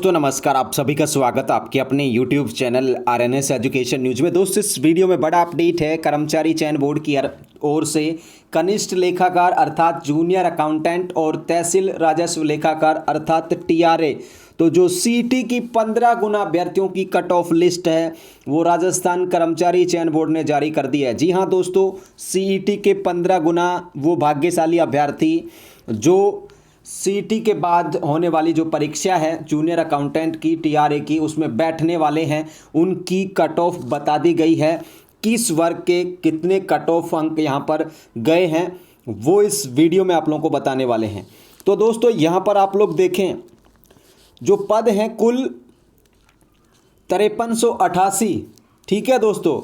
दोस्तों नमस्कार, आप सभी का स्वागत है आपके अपने YouTube channel RNS education news में। दोस्तों इस वीडियो में बड़ा अपडेट है। कर्मचारी चयन बोर्ड की ओर से कनिष्ठ लेखाकार अर्थात जूनियर अकाउंटेंट और तहसील राजस्व लेखाकार अर्थात TRA, तो जो CET की 15 गुना अभ्यर्थियों की कट ऑफ लिस्ट है वो राजस्थान कर्मचारी चयन बोर्ड ने जारी कर दी है। जी हाँ दोस्तों, CET के 15 गुना वो भाग्यशाली अभ्यर्थी जो CET के बाद होने वाली जो परीक्षा है जूनियर अकाउंटेंट की TRA की, उसमें बैठने वाले हैं, उनकी कट ऑफ बता दी गई है। किस वर्ग के कितने कट ऑफ अंक यहाँ पर गए हैं वो इस वीडियो में आप लोगों को बताने वाले हैं। तो दोस्तों यहाँ पर आप लोग देखें, जो पद हैं कुल 5388। ठीक है दोस्तों,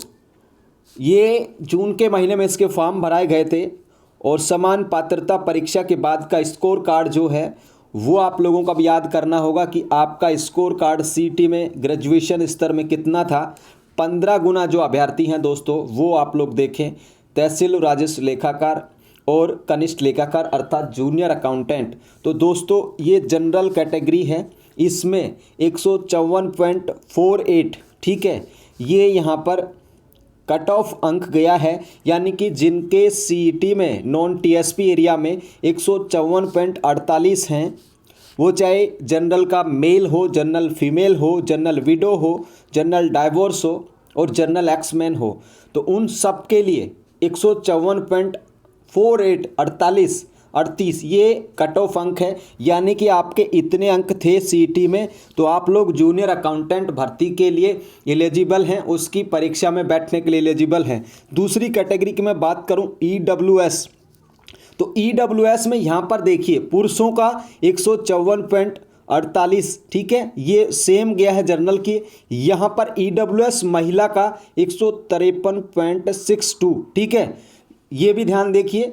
ये जून के महीने में इसके फॉर्म भराए गए थे और समान पात्रता परीक्षा के बाद का स्कोर कार्ड जो है वो आप लोगों का भी याद करना होगा कि आपका स्कोर कार्ड CET में ग्रेजुएशन स्तर में कितना था। 15 गुना जो अभ्यर्थी हैं दोस्तों वो आप लोग देखें, तहसील राजस्व लेखाकार और कनिष्ठ लेखाकार अर्थात जूनियर अकाउंटेंट। तो दोस्तों ये जनरल कैटेगरी है, इसमें 154.48 ठीक है, ये यहाँ पर कट ऑफ अंक गया है। यानी कि जिनके CET में नॉन TSP एरिया में 154.48 हैं, वो चाहे जनरल का मेल हो, जनरल फीमेल हो, जनरल विडो हो, जनरल डाइवोर्स हो और जनरल एक्समैन हो, तो उन सब के लिए 154.48 ये कट ऑफ अंक है। यानी कि आपके इतने अंक थे CET में तो आप लोग जूनियर अकाउंटेंट भर्ती के लिए एलिजिबल हैं, उसकी परीक्षा में बैठने के लिए एलिजिबल हैं। दूसरी कैटेगरी की मैं बात करूं EWS, तो EWS में यहाँ पर देखिए पुरुषों का 154.48 ठीक है, ये सेम गया है जनरल की। यहाँ पर EWS महिला का 153.62 ठीक है, ये भी ध्यान देखिए।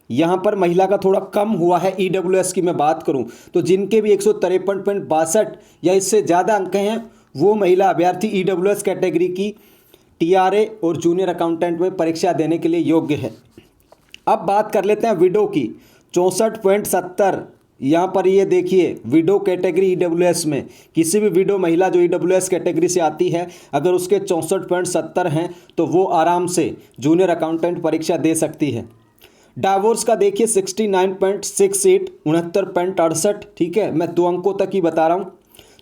यहाँ पर महिला का थोड़ा कम हुआ है। EWS की मैं बात करूँ तो जिनके भी 153.62 या इससे ज़्यादा अंक हैं वो महिला अभ्यर्थी EWS कैटेगरी की TRA और जूनियर अकाउंटेंट में परीक्षा देने के लिए योग्य है। अब बात कर लेते हैं विडो की, 64.70। यहाँ पर ये देखिए विडो कैटेगरी EWS में किसी भी विडो महिला जो EWS कैटेगरी से आती है, अगर उसके 64.70 हैं तो वो आराम से जूनियर अकाउंटेंट परीक्षा दे सकती है। डाइवोर्स का देखिए 69.68 69.68 ठीक है, मैं 2 अंकों तक ही बता रहा हूँ।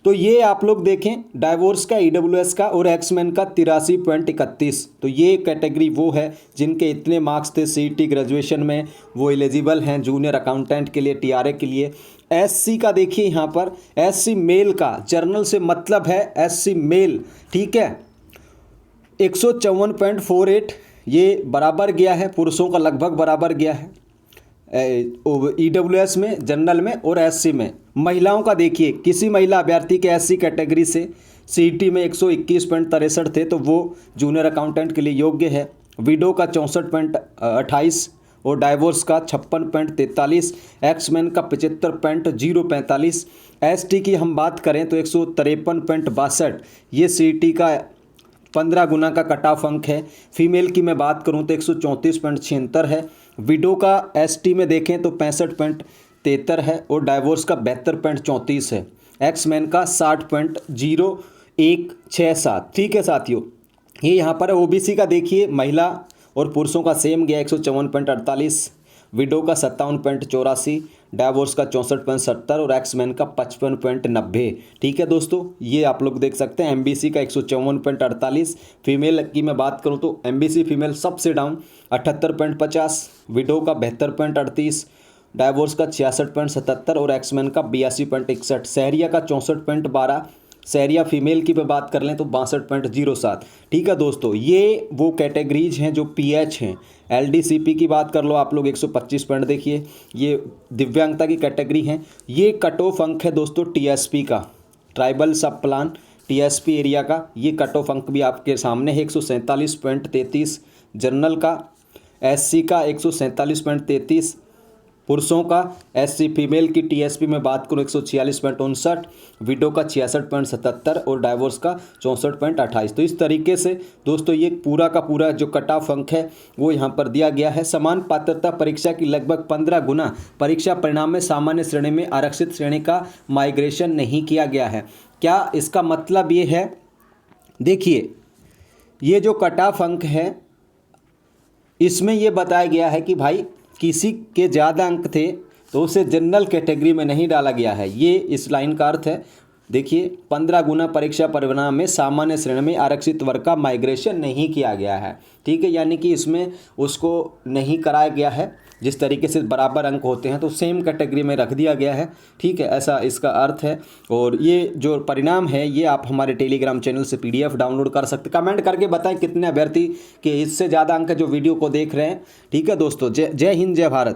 तो ये आप लोग देखें डाइवोर्स का EWS का और एक्समैन का 83.31। तो ये कैटेगरी वो है जिनके इतने मार्क्स थे CET ग्रेजुएशन में, वो एलिजिबल हैं जूनियर अकाउंटेंट के लिए TRA के लिए। SC का देखिए यहाँ पर SC मेल का, जर्नल से मतलब है SC मेल ठीक है, 154.48 ये बराबर गया है, पुरुषों का लगभग बराबर गया है EWS में, जनरल में और SC में। महिलाओं का देखिए, किसी महिला अभ्यर्थी के SC कैटेगरी से CET में 121.63 थे तो वो जूनियर अकाउंटेंट के लिए योग्य है। विडो का 64.28 और डाइवोर्स का 56.43, एक्समैन का 75.045। ST की हम बात करें तो 153.62 ये CET का 15 गुना का कट ऑफ अंक है। फीमेल की मैं बात करूं तो 134.76 है। विडो का ST में देखें तो 65.73 है और डाइवोर्स का 72.34 है। एक्समैन का 60.0167 ठीक है साथियों। ये यहाँ पर OBC का देखिए, महिला और पुरुषों का सेम गया 154.48, विडो का 57.84, डाइवोर्स का 64.70 और एक्समैन का 55.90 ठीक है दोस्तों। ये आप लोग देख सकते हैं। MBC का 154.48, फीमेल की मैं बात करूं तो MBC फीमेल सबसे डाउन 78.50, विडो का 72.38, डाइवोर्स का 66.77 और एक्समैन का 82.61। सहरिया का 64.12, सहरिया फीमेल की मैं बात कर लें तो 62.07 ठीक है दोस्तों। ये वो कैटेगरीज हैं जो PH हैं। LDCP की बात कर लो आप लोग 125 पॉइंट देखिए, ये दिव्यांगता की कैटेगरी हैं। ये कट ऑफ अंक है दोस्तों TSP का, ट्राइबल सब प्लान TSP एरिया का। ये कट ऑफ अंक भी आपके सामने है 147.33 जनरल का, SC का 147.33, पुरुषों का SC फीमेल की TSP में बात करूँ 146.59, विडो का 66.77 और डाइवोर्स का 64.28। तो इस तरीके से दोस्तों ये पूरा का पूरा जो कट ऑफ अंक है वो यहाँ पर दिया गया है। समान पात्रता परीक्षा की लगभग 15 गुना परीक्षा परिणाम में सामान्य श्रेणी में आरक्षित श्रेणी का माइग्रेशन नहीं किया गया है। क्या इसका मतलब ये है, देखिए ये जो कट ऑफ अंक है इसमें ये बताया गया है कि भाई किसी के ज़्यादा अंक थे तो उसे जनरल कैटेगरी में नहीं डाला गया है। ये इस लाइन का अर्थ है। देखिए 15 गुना परीक्षा परिणाम में सामान्य श्रेणी में आरक्षित वर्ग का माइग्रेशन नहीं किया गया है। ठीक है, यानी कि इसमें उसको नहीं कराया गया है, जिस तरीके से बराबर अंक होते हैं तो सेम कैटेगरी में रख दिया गया है। ठीक है, ऐसा इसका अर्थ है। और ये जो परिणाम है ये आप हमारे टेलीग्राम चैनल से PDF डाउनलोड कर सकते। कमेंट करके बताएं कितने अभ्यर्थी के इससे ज़्यादा अंक जो वीडियो को देख रहे हैं। ठीक है दोस्तों, जय हिंद, जय भारत।